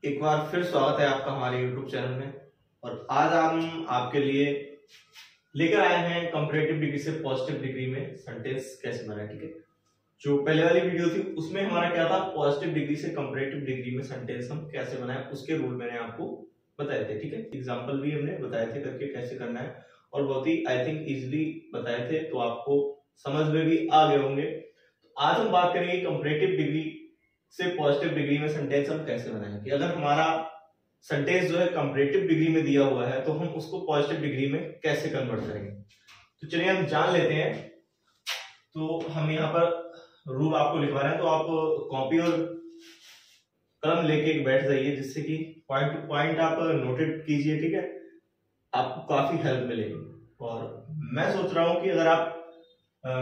एक बार फिर स्वागत है आपका हमारे YouTube चैनल में। और आज हम आपके लिए लेकर आए हैं कंपैरेटिव डिग्री से पॉजिटिव डिग्री में सेंटेंस कैसे बनाए। ठीक है, जो पहले वाली वीडियो थी उसमें हमारा क्या था, पॉजिटिव डिग्री से कंपैरेटिव डिग्री में सेंटेंस हम कैसे बनाए उसके रूल मैंने आपको बताए थे। ठीक है, एग्जाम्पल भी हमने बताए थे करके कैसे करना है और बहुत ही आई थिंक इजिली बताए थे, तो आपको समझ में भी आ गए होंगे। आज हम बात करेंगे कंपैरेटिव डिग्री से पॉजिटिव डिग्री में सेंटेंस हम कैसे बनाएंगे। अगर हमारा सेंटेंस जो है कंपैरेटिव डिग्री में दिया हुआ है तो हम उसको पॉजिटिव डिग्री में कैसे कन्वर्ट करेंगे। तो चलिए हम जान लेते हैं। तो हम यहाँ पर रूल आपको लिखवा रहे हैं, तो आप कॉपी और कलम लेके बैठ जाइए जिससे कि पॉइंट टू पॉइंट आप नोटेड कीजिए। ठीक है, आपको काफी हेल्प मिलेगी। और मैं सोच रहा हूं कि अगर आप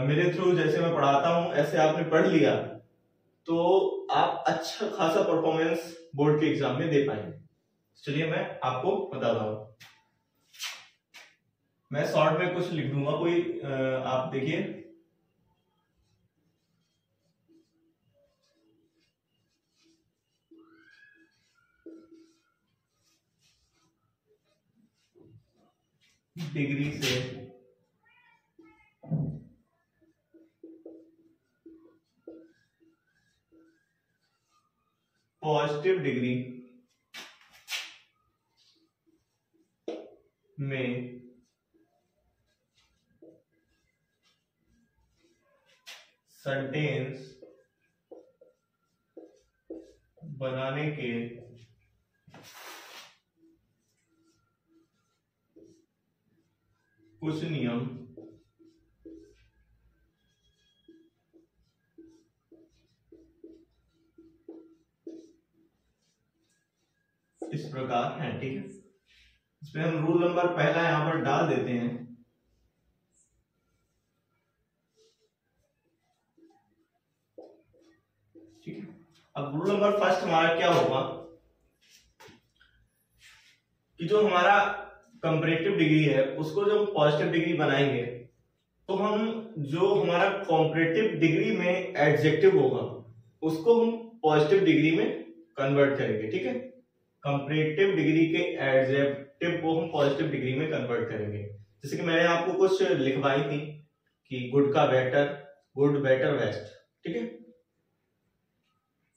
मेरे थ्रू जैसे मैं पढ़ाता हूं ऐसे आपने पढ़ लिया तो आप अच्छा खासा परफॉर्मेंस बोर्ड के एग्जाम में दे पाएंगे। चलिए मैं आपको बताता हूं। मैं शॉर्ट में कुछ लिख दूंगा, कोई आप देखिए। डिग्री से पॉजिटिव डिग्री में सेंटेंस बनाने के कुछ नियम इस प्रकार है। ठीक है, इसमें हम रूल नंबर पहला यहां पर डाल देते हैं। ठीक है, अब रूल नंबर फर्स्ट हमारा क्या होगा कि जो हमारा कंपैरेटिव डिग्री है उसको जब हम पॉजिटिव डिग्री बनाएंगे तो हम जो हमारा कंपैरेटिव डिग्री में एडजेक्टिव होगा उसको हम पॉजिटिव डिग्री में कन्वर्ट करेंगे। ठीक है, कंपैरेटिव डिग्री के एडजेक्टिव को हम पॉजिटिव डिग्री में कन्वर्ट करेंगे। जैसे कि मैंने आपको कुछ लिखवाई थी कि गुड का बेटर, गुड बेटर बेस्ट। ठीक है,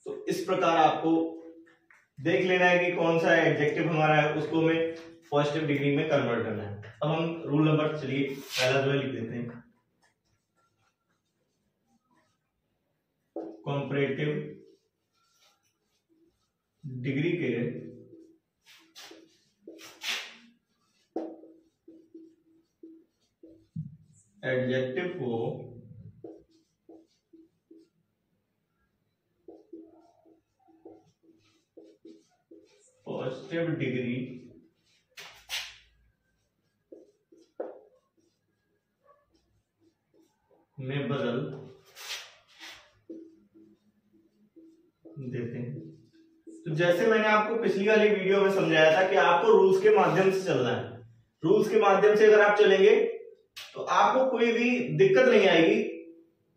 तो इस प्रकार आपको देख लेना है कि कौन सा एडजेक्टिव हमारा है उसको हमें पॉजिटिव डिग्री में कन्वर्ट करना है। अब हम रूल नंबर चलिए पहला जो है लिख देते हैं। कंपैरेटिव डिग्री के एडजेक्टिव को पॉजिटिव डिग्री में बदल देते हैं। तो जैसे मैंने आपको पिछली वाली वीडियो में समझाया था कि आपको रूल्स के माध्यम से चलना है। रूल्स के माध्यम से अगर आप चलेंगे तो आपको कोई भी दिक्कत नहीं आएगी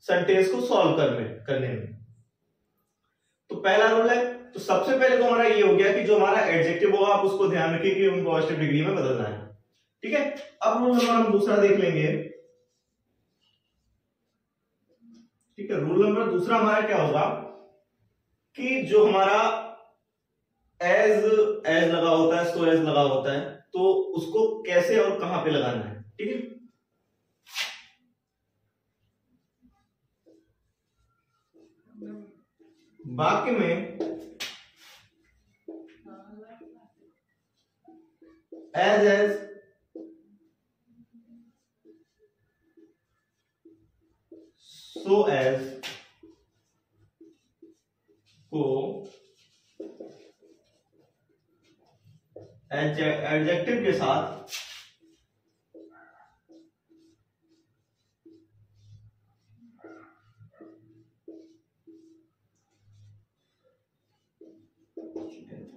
सेंटेंस को सॉल्व करने में। तो पहला रूल है, तो सबसे पहले तो हमारा ये हो गया कि जो हमारा एडजेक्टिव होगा आप उसको ध्यान रखिए कि हम पॉजिटिव डिग्री में बदलना है। ठीक है, अब रूल नंबर हम दूसरा देख लेंगे। ठीक है, रूल नंबर दूसरा हमारा क्या होगा कि जो हमारा एज लगा होता है, सो एज लगा होता है, तो उसको कैसे और कहां पे लगाना है। ठीक है, वाक्य में एज सो एज को एडजेक्टिव के साथ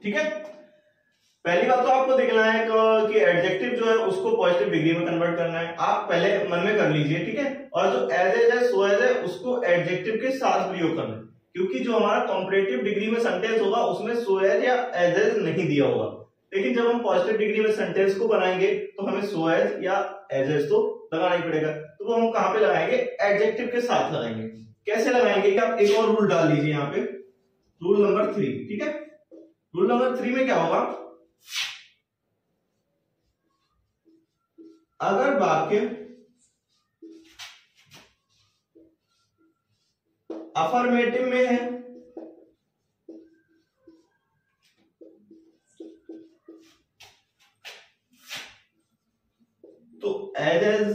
ठीक है, पहली बात तो आपको देखना है कि एडजेक्टिव जो है उसको पॉजिटिव डिग्री में कन्वर्ट करना है। आप पहले मन में कर लीजिए। ठीक है, और जो एज है, सो एज है, उसको एडजेक्टिव के साथ प्रयोग करना है। क्योंकि जो हमारा कंपैरेटिव डिग्री में सेंटेंस होगा उसमें सो एज या एज एज नहीं दिया होगा, लेकिन जब हम पॉजिटिव डिग्री में सेंटेंस को बनाएंगे तो हमें सो एज या एज एज तो लगाना ही पड़ेगा। तो वो हम कहां पे लगाएंगे, एडजेक्टिव के साथ लगाएंगे। कैसे लगाएंगे कि आप एक और रूल डाल लीजिए यहाँ पे, रूल नंबर 3। ठीक है, रूल नंबर 3 में क्या होगा, अगर वाक्य अफर्मेटिव में है तो एज एज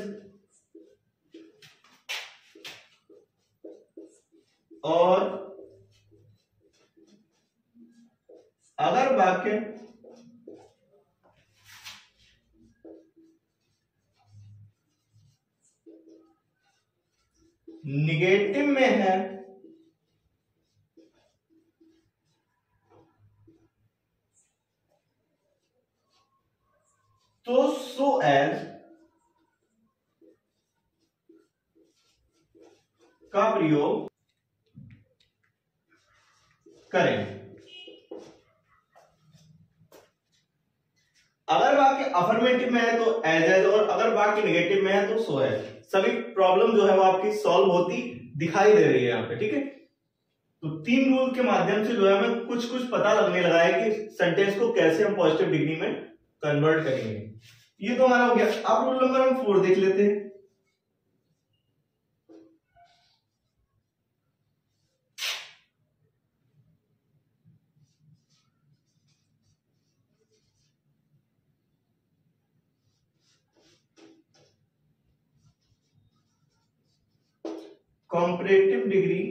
और अगर वाक्य निगेटिव में है तो सो एज का प्रयोग करें। अगर वाक्य अफर्मेटिव में है तो एज एज, और अगर वाक्य नेगेटिव में है तो सो एज। सभी प्रॉब्लम जो है वो आपकी सॉल्व होती दिखाई दे रही है यहाँ पे। ठीक है, तो 3 रूल के माध्यम से जो है हमें कुछ कुछ पता लगने लगा है कि सेंटेंस को कैसे हम पॉजिटिव डिग्री में कन्वर्ट करेंगे। ये तो हमारा हो गया। अब रूल नंबर हम 4 देख लेते हैं। कंपैरेटिव डिग्री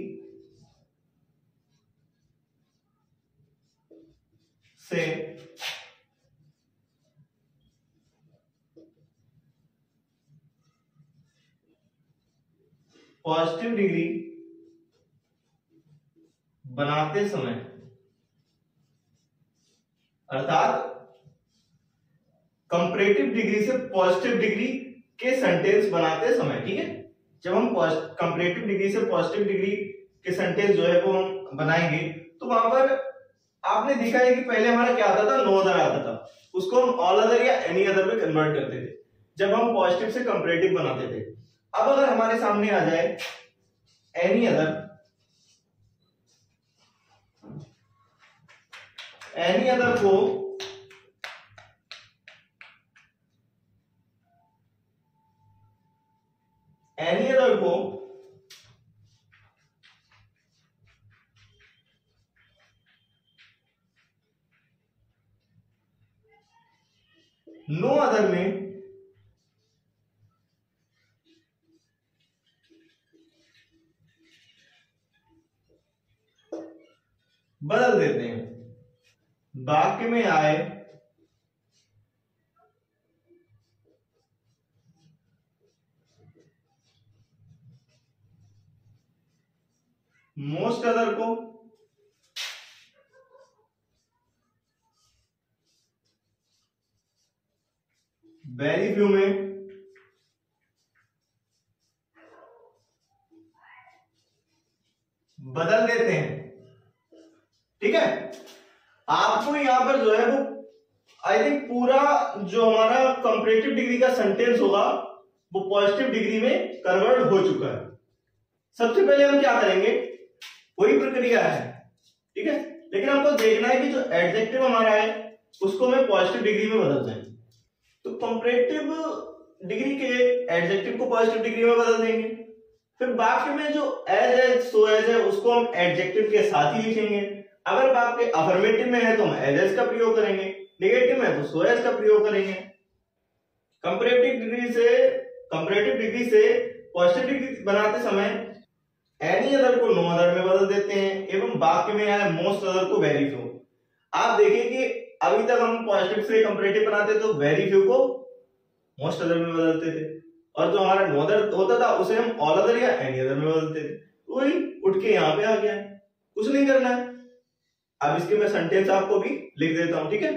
से पॉजिटिव डिग्री बनाते समय, अर्थात कंपैरेटिव डिग्री से पॉजिटिव डिग्री के सेंटेंस बनाते समय। ठीक है, जब हम कंपैरेटिव डिग्री से पॉजिटिव डिग्री के सेंटेंस जो है वो हम बनाएंगे तो वहां पर आपने देखा है कि पहले हमारा क्या आता था, नो अदर आता था, उसको हम ऑल अदर या एनी अदर में कन्वर्ट करते थे जब हम पॉजिटिव से कंपैरेटिव बनाते थे। अब अगर हमारे सामने आ जाए एनी अदर, एनी अदर को नो अदर में बदल देते हैं। वाक्य में आए मोस्ट अदर को वेरी फ्यू में बदल देते हैं। ठीक है, आपको यहां पर जो है वो आई थिंक पूरा जो हमारा कंपैरेटिव डिग्री का सेंटेंस होगा वो पॉजिटिव डिग्री में कन्वर्ट हो चुका है। सबसे पहले हम क्या करेंगे, वही प्रक्रिया है। ठीक है, लेकिन हमको देखना है कि जो एडजेक्टिव हमारा है उसको हमें पॉजिटिव डिग्री में बदल दें। तो कंपैरेटिव डिग्री के एडजेक्टिव को पॉजिटिव डिग्री में बदल देंगे। फिर वाक्य में जो एज एज सो एज है उसको हम एडजेक्टिव के साथ ही लिखेंगे। अगर वाक्य अफर्मेटिव में है तो हम एज एज का प्रयोग करेंगे, नेगेटिव में है तो सो एज का प्रयोग करेंगे। कंपैरेटिव डिग्री से पॉजिटिव डिग्री बनाते समय एनी अदर को नो अदर में बदल देते हैं एवं वाक्य में आए मोस्ट अदर को वेरी फ्यू। आप देखिए कि अभी तक हम पॉजिटिव से कंपैरेटिव बनाते तो वेरी फ्यू को मोस्ट अदर में बदलते थे, और जो हमारा नो अदर होता था उसे हम ऑल अदर या एनी अदर में बदलते थे। वही उठ के यहाँ पे आ गया, कुछ नहीं करना है। अब इसके मैं सेंटेंस आपको भी लिख देता हूं। ठीक है,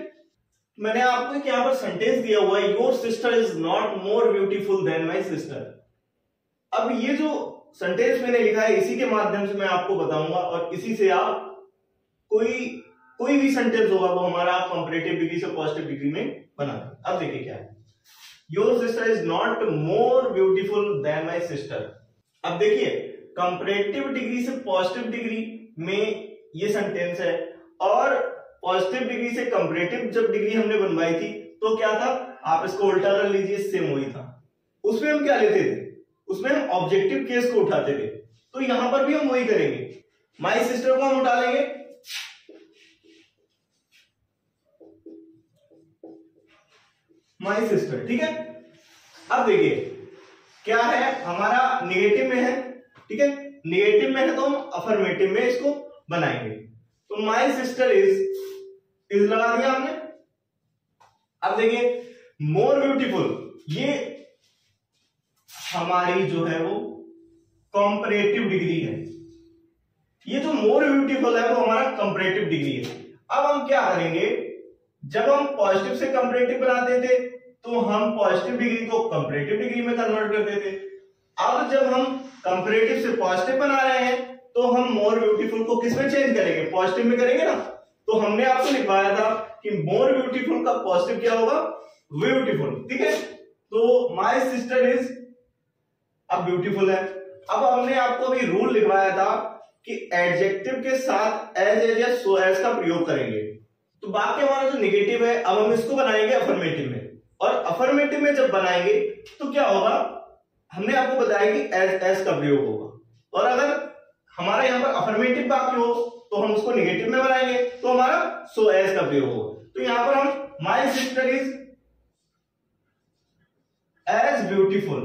मैंने आपको एक यहाँ पर सेंटेंस दिया हुआ है, your sister is not more beautiful then my sister. अब ये जो सेंटेंस मैंने लिखा है इसी के माध्यम से मैं आपको बताऊंगा और इसी से आप कोई भी सेंटेंस होगा वो हमारा आप कंपैरेटिव डिग्री से पॉजिटिव डिग्री में बना दें। अब देखिए क्या है, your sister is not more beautiful then my sister. अब देखिए कंपैरेटिव डिग्री से पॉजिटिव डिग्री में ये सेंटेंस है और पॉजिटिव डिग्री से कंपैरेटिव जब डिग्री हमने बनवाई थी तो क्या था, आप इसको उल्टा कर लीजिए, सेम वही था। उसमें हम क्या लेते थे, उसमें हम ऑब्जेक्टिव केस को उठाते थे, तो यहां पर भी हम वही करेंगे। माई सिस्टर को हम उठा लेंगे, माई सिस्टर, ठीक है। अब देखिए क्या है, हमारा निगेटिव में है, ठीक है, निगेटिव में है तो हम अफर्मेटिव में इसको बनाएंगे। तो माई सिस्टर इज लगा दिया हमने। अब देखिए मोर ब्यूटीफुल, ये हमारी जो है वो कंपैरेटिव डिग्री है, ये जो मोर ब्यूटीफुल है वो हमारा कंपैरेटिव डिग्री है। अब हम क्या करेंगे, जब हम पॉजिटिव से कंपैरेटिव बनाते थे तो हम पॉजिटिव डिग्री को कंपैरेटिव डिग्री में कन्वर्ट करते थे। अब जब हम कंपैरेटिव से पॉजिटिव बना रहे हैं तो हम मोर ब्यूटीफुल को किस में चेंज करेंगे, पॉजिटिव में करेंगे ना। तो हमने आपको लिखवाया था कि मोर ब्यूटीफुल का पॉजिटिव क्या होगा, ब्यूटीफुल, ठीक है। तो माई सिस्टर इज अब ब्यूटीफुल है। अब हमने आपको अभी रूल लिखवाया था कि एडजेक्टिव के साथ एज या सो एज का प्रयोग करेंगे। तो बाकी हमारा जो नेगेटिव है अब हम इसको बनाएंगे अफर्मेटिव में, और अफर्मेटिव में जब बनाएंगे तो क्या होगा, हमने आपको बताया कि एज का प्रयोग होगा। और अगर हमारा यहाँ पर अफर्मेटिव वाक्य हो तो हम उसको नेगेटिव में बनाएंगे तो हमारा सो एज का प्रयोग होगा। तो यहां पर हम my sister is as beautiful,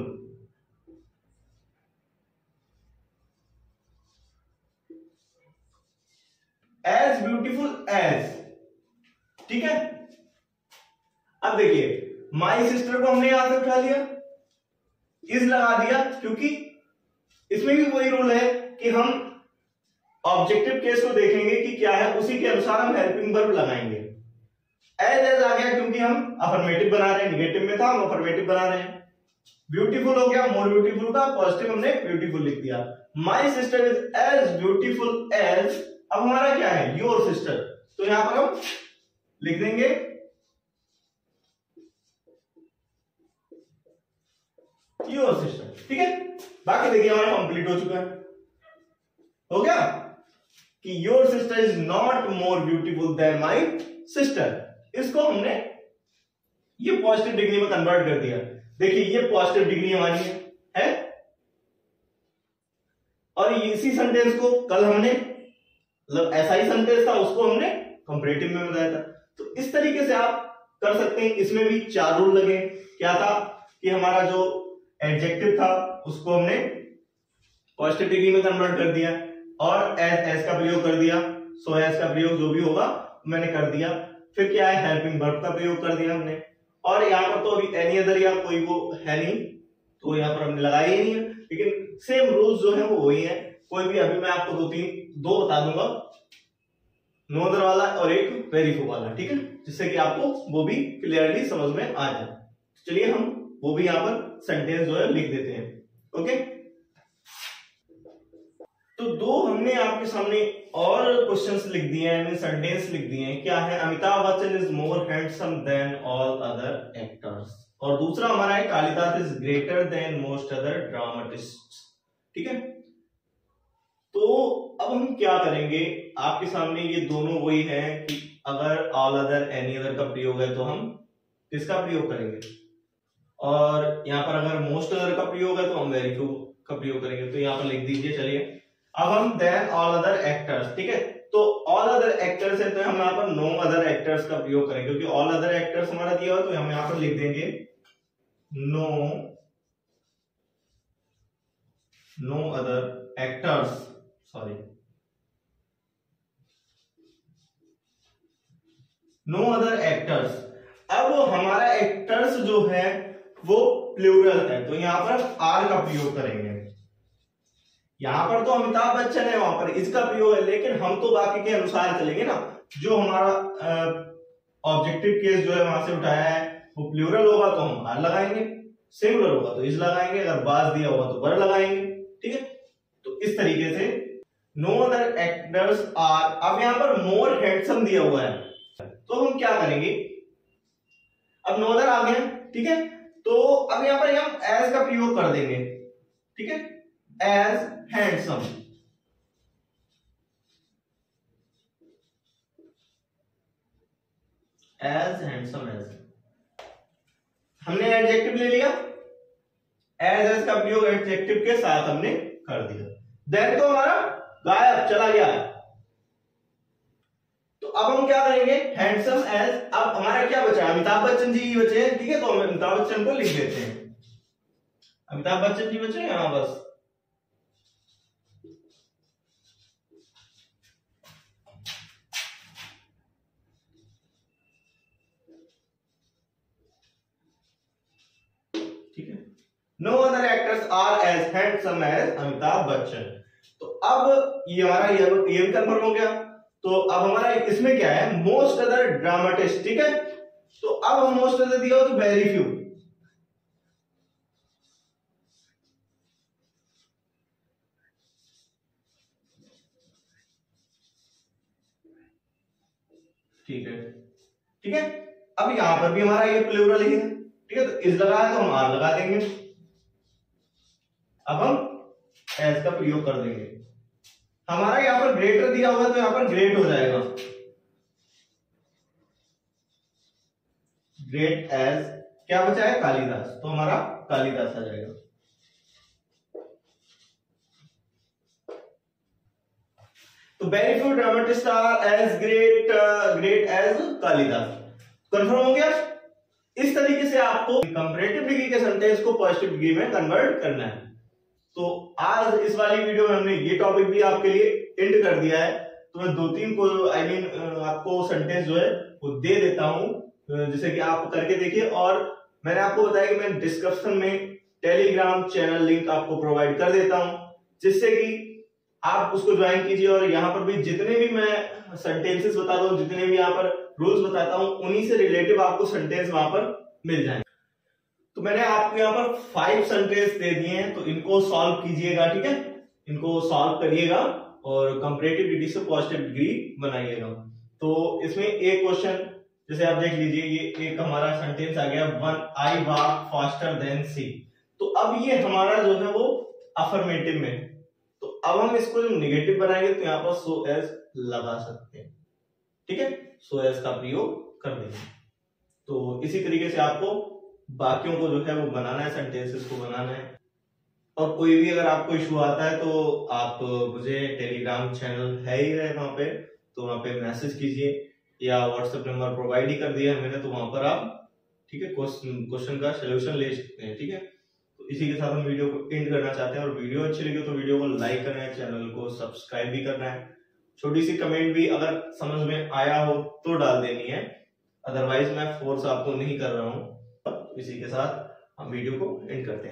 as beautiful as, ठीक है। अब देखिए माई सिस्टर को हमने यहां से उठा लिया, इज लगा दिया, क्योंकि इसमें भी वही रूल है कि हम ऑब्जेक्टिव केस को देखेंगे कि क्या है, उसी के अनुसार हम हेल्पिंग वर्ब लगाएंगे। एज आ गया क्योंकि हम अफर्मेटिव बना रहे हैं, निगेटिव में था हम अफर्मेटिव बना रहे हैं। ब्यूटीफुल हो गया, मोर ब्यूटीफुल का पॉजिटिव हमने ब्यूटीफुल लिख दिया। My sister is as beautiful as, अब हमारा क्या है, योर सिस्टर, तो यहां पर हम लिख देंगे योर सिस्टर, ठीक है। बाकी देखिए हमारा कंप्लीट हो चुका है, हो गया कि your sister is not more beautiful then my sister. इसको हमने ये पॉजिटिव डिग्री में कन्वर्ट कर दिया। देखिए ये पॉजिटिव डिग्री हमारी है और इसी सेंटेंस को कल हमने, मतलब ऐसा ही सेंटेंस था, उसको हमने कंपैरेटिव में बताया था। तो इस तरीके से आप कर सकते हैं। इसमें भी 4 रूल लगे। क्या था कि हमारा जो एडजेक्टिव था उसको हमने पॉजिटिव डिग्री में कन्वर्ट कर दिया और एज का प्रयोग कर दिया, सो एज का प्रयोग जो भी होगा मैंने कर दिया। फिर क्या है, हेल्पिंग वर्ब का प्रयोग कर दिया हमने। और यहाँ पर तो अभी एनी अदर या कोई वो है नहीं, तो यहाँ पर हमने लगाया ही नहीं है, लेकिन सेम रूल्स जो है वो वही है। कोई भी अभी मैं आपको दो बता दूंगा, नो अदर वाला और एक वेरीफो वाला, ठीक है, जिससे कि आपको वो भी क्लियरली समझ में आ जाए। चलिए हम वो भी यहाँ पर सेंटेंस जो है लिख देते हैं। ओके, तो 2 हमने आपके सामने और क्वेश्चंस लिख दिए हैं, सेंटेंस लिख दिए हैं। क्या है, Amitabh Bachchan is more handsome than all other actors, और दूसरा हमारा है Kalidas is greater than most other dramatist, ठीक है। तो अब हम क्या करेंगे, आपके सामने ये दोनों वही है कि अगर ऑल अदर एनी अदर का प्रयोग है तो हम किसका प्रयोग करेंगे, और यहाँ पर अगर मोस्ट अदर का प्रयोग है तो हम वेरी फ्यू का प्रयोग करेंगे। तो यहाँ पर लिख दीजिए। चलिए अब हम देन ऑल अदर एक्टर्स, ठीक है, तो ऑल अदर एक्टर्स है तो हम यहाँ पर नो अदर एक्टर्स का प्रयोग करेंगे, क्योंकि ऑल अदर एक्टर्स हमारा दिया हुआ, तो हम यहाँ पर लिख देंगे no other actors, sorry no other actors. अब हमारा एक्टर्स जो है वो प्लूरल है, तो यहां पर आर का प्रयोग करेंगे। यहां पर तो अमिताभ बच्चन है, वहां पर इसका प्रयोग है, लेकिन हम तो बाकी के अनुसार चलेंगे ना। जो हमारा ऑब्जेक्टिव केस जो है वहां से उठाया है वो प्लूरल होगा तो हम आर लगाएंगे, सिंगुलर होगा तो इज लगाएंगे, अगर बाज दिया होगा तो वर लगाएंगे, ठीक है। इस तरीके से नो अदर एक्टर्स आर, अब यहां पर मोर हैंडसम दिया हुआ है तो हम क्या करेंगे, अब नो अदर आ गया, ठीक है, तो अब यहां पर हम एज का प्रयोग कर देंगे, ठीक है, as handsome, as handsome, as हमने एडजेक्टिव ले लिया, एज का प्रयोग एडजेक्टिव के साथ हमने कर दिया, देन तो हमारा गायब चला गया है। तो अब हम क्या करेंगे, हैंडसम एज, अब हमारा क्या बचा, अमिताभ बच्चन जी बचे हैं, ठीक है, तो हम अमिताभ बच्चन को लिख देते हैं, अमिताभ बच्चन जी बचे यहां बस, ठीक है, no other actors are as handsome as Amitabh Bachchan. तो अब ये हमारा ये भी कंफर्म हो गया। तो अब हमारा इसमें क्या है, मोस्ट अदर ड्रामेटिस्ट, ठीक है, तो अब हम मोस्ट अदर दिया हो तो वेरी फ्यू, ठीक है, ठीक है, अब यहां पर भी हमारा ये प्लूरल ही है, ठीक है, तो इस लगा है तो हम आर लगा देंगे, अब हम एज का प्रयोग कर देंगे, हमारा यहां पर ग्रेटर दिया हुआ तो यहां पर ग्रेट हो जाएगा, ग्रेट एज, क्या बचा है कालिदास, तो हमारा कालिदास आ जाएगा। तो very few dramatist are as great as Kalidas, confirm हो गया। इस तरीके से आपको कंपैरेटिव डिग्री के सेंटेंस को पॉजिटिव डिग्री में कन्वर्ट करना है। तो आज इस वाली वीडियो में हमने ये टॉपिक भी आपके लिए एंड कर दिया है। तो मैं 2-3 को आपको सेंटेंस जो है वो दे देता हूं, जैसे कि आप करके देखिए, और मैंने आपको बताया कि मैं डिस्क्रिप्शन में टेलीग्राम चैनल लिंक आपको प्रोवाइड कर देता हूं, जिससे कि आप उसको ज्वाइन कीजिए, और यहाँ पर भी जितने भी मैं सेंटेंसेस बताता हूँ, जितने भी यहाँ पर रूल्स बताता हूँ, उन्हीं से रिलेटिव आपको सेंटेंस वहां पर मिल जाएंगे। तो मैंने आपको यहाँ पर 5 सेंटेंस दे दिए हैं, तो इनको सॉल्व कीजिएगा, ठीक है, इनको सॉल्व करिएगा और कंपैरेटिव डिग्री से पॉजिटिव डिग्री बनाइएगा। तो इसमें एक क्वेश्चन जैसे आप देख लीजिए, ये एक हमारा सेंटेंस आ गया, one I walk faster than she. तो अब ये हमारा जो है वो अफर्मेटिव में, तो अब हम इसको जो नेगेटिव बनाएंगे तो यहाँ पर सो एज लगा सकते हैं, ठीक है, सो एज का प्रयोग कर देंगे। तो इसी तरीके से आपको बाकियों को जो है वो बनाना है, सेंटेंसेस को बनाना है। और कोई भी अगर आपको इशू आता है तो आप मुझे टेलीग्राम चैनल है ही है वहां पे, तो वहां पे मैसेज कीजिए, या व्हाट्सएप नंबर प्रोवाइड ही कर दिया है मैंने, तो वहां पर आप, ठीक है, क्वेश्चन का सोल्यूशन ले सकते हैं, ठीक है। तो इसी के साथ हम वीडियो को एंड करना चाहते हैं, और वीडियो अच्छी लगी तो वीडियो को लाइक करना है, चैनल को सब्सक्राइब भी करना है, छोटी सी कमेंट भी अगर समझ में आया हो तो डाल देनी है, अदरवाइज मैं फोर्स आपको नहीं कर रहा हूं। इसी के साथ हम वीडियो को एंड करते हैं।